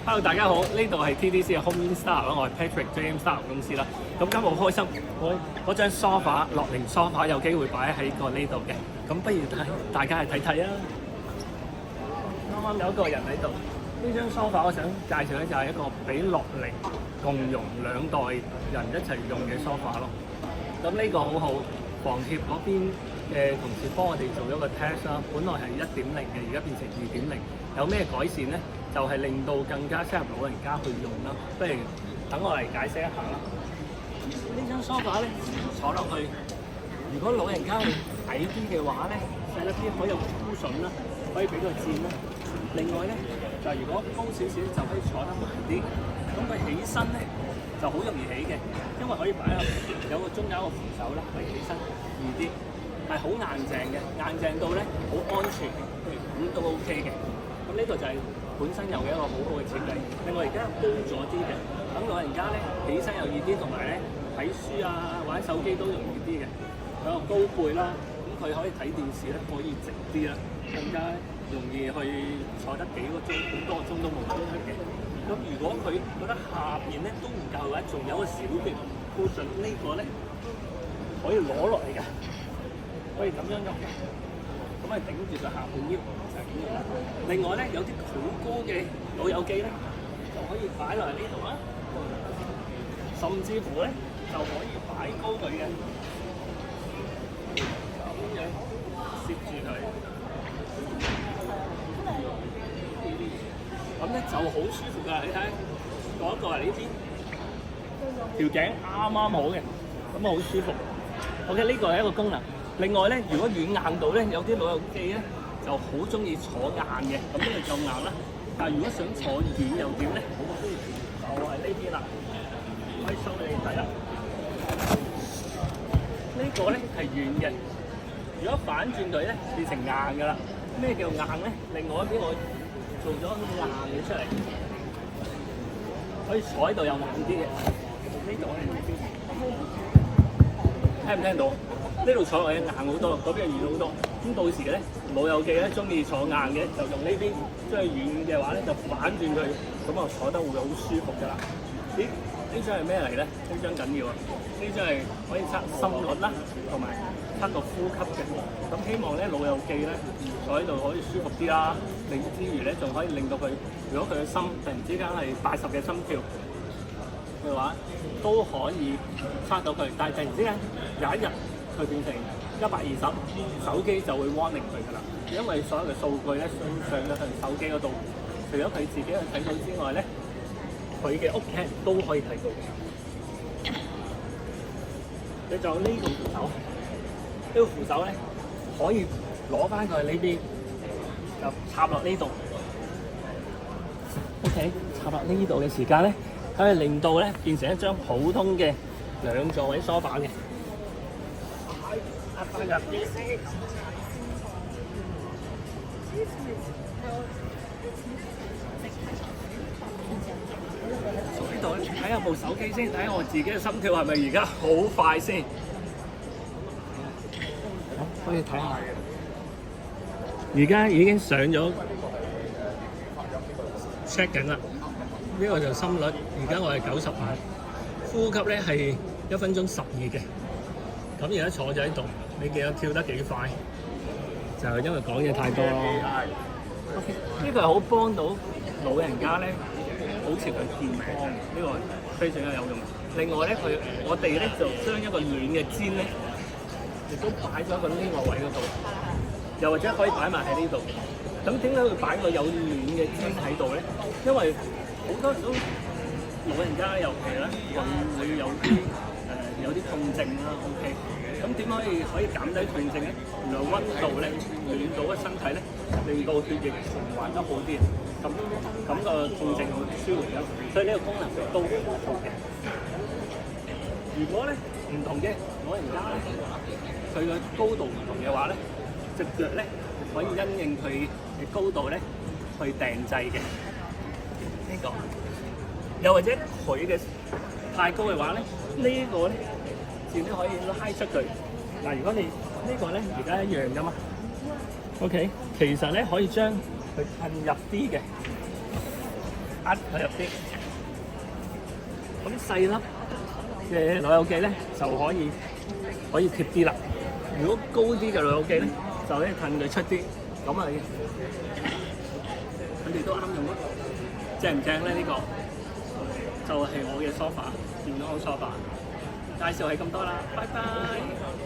Hello， 大家好，呢度係 TDC 嘅 Home In Style 啦，我係 Patrick JM Style 公司啦。咁今日好開心，我嗰張 sofa 樂齡 sofa 有機會擺喺個呢度嘅，咁不如大家嚟睇睇啊！啱啱有一個人喺度，呢張 sofa 我想介紹咧就係一個俾樂齡共用兩代人一齊用嘅 sofa 咯。咁呢個好好，房協嗰邊嘅同事幫我哋做咗個 test 啦，本來係1.0嘅，而家變成2.0，有咩改善咧？就係令到更加適合老人家去用啦。不如等我嚟解釋一下啦。呢張 sofa 咧坐落去，如果老人家會矮啲嘅話咧，細粒啲可以有 cushion 啦，可以俾佢墊啦。另外咧就係如果高少少就可以坐得埋啲，咁佢起身咧就好容易起嘅，因為可以擺有個中間個扶手啦，可以起身易啲，係好硬淨嘅，硬淨到咧好安全，咁都 OK 嘅。咁呢度就係本身有嘅一個好好嘅設計。另外而家高咗啲嘅，等老人家咧起身又易啲，同埋咧睇書啊、玩手機都容易啲嘅。有個高背啦，咁佢可以睇電視咧，可以直啲啦，更加容易去坐得幾個鐘、好多個鐘都冇問題嘅。咁如果佢覺得下邊咧都唔夠嘅話，仲有個小嘅 cushion 呢個咧可以攞落嚟嘅，可以咁樣用嘅，咁係頂住個下半腰。另外咧，有啲好高嘅老友記咧，就可以擺落嚟呢度啦，甚至乎咧就可以擺高佢嘅，咁樣攝住佢，咁咧就好舒服㗎。你睇嗰個係呢邊，條頸啱啱好嘅，咁啊好舒服。OK， 呢個係一個功能。另外咧，如果軟硬度咧，有啲老友記咧，就好中意坐硬嘅，咁呢個夠硬啦。但係如果想坐軟又點咧？就係呢邊啦，可以 show 俾你睇啦。呢個咧係軟嘅，如果反轉佢咧變成硬㗎啦。咩叫硬咧？另外一邊我做咗硬嘅出嚟，可以坐喺度又硬啲嘅。呢度咧，聽唔聽到？呢度坐落去硬好多，嗰邊軟好多。咁到時咧，老友記咧中意坐硬嘅，就用呢邊；中意軟嘅話咧，就反轉佢，咁啊坐得會好舒服㗎啦。咦？呢張係咩嚟咧？呢張緊要啊！呢張係可以測心率啦，同埋測個呼吸嘅。咁希望咧老友記咧坐喺度可以舒服啲啦。另之餘咧，仲可以令到佢，如果佢嘅心突然之間係80嘅心跳嘅話，都可以測到佢。但係突然之間有一日，佢變成120，手機就會 warning 佢㗎啦。因為所有嘅數據咧上咗去手機嗰度，除咗佢自己去睇到之外咧，佢嘅屋企人都可以睇到嘅。你仲有呢個扶手，呢個扶手咧可以攞翻佢呢邊，就插落呢度。OK， 插落呢度嘅時間咧，可以令到咧變成一張普通嘅2座位梳化嘅。入啲先，坐呢度睇下部手機先，睇下我自己嘅心跳係咪而家好快先。可以睇下，而家已經上咗 check 緊啦。呢個就心率，而家我係95，呼吸咧係1分鐘12嘅。咁而家坐咗喺度。你見我跳得幾快？就係因為講嘢太多咯。呢個係好幫到老人家咧，保持佢健康，呢個非常之有用。另外咧，我哋咧就將一個軟嘅氈咧，亦都擺咗個呢個位嗰度，又或者可以擺埋喺呢度。咁點解會擺個有軟嘅氈喺度咧？因為好多都老人家尤其咧，會有啲痛症啦。OK。咁點可以減低痛症咧？原來溫度咧暖到個身體咧，令到血液循環得好啲，咁個痛症會舒緩咗。所以呢個功能都好嘅。如果咧唔同嘅老人家咧，佢嘅高度唔同嘅話咧，隻腳咧可以因應佢嘅高度咧去訂製嘅呢個。又或者佢嘅太高嘅話咧，呢個咧。線咧可以拉出佢，但如果你呢個咧而家一樣噶嘛 ，OK， 其實咧可以將佢褪入啲嘅，壓佢入啲。咁細粒嘅老友記咧就可以貼啲啦。如果高啲嘅老友記咧，就可以褪佢出啲。咁啊，佢哋都啱用咯。正唔正咧？呢個就係我嘅 sofa，電腦 sofa。介紹係咁多啦，拜拜。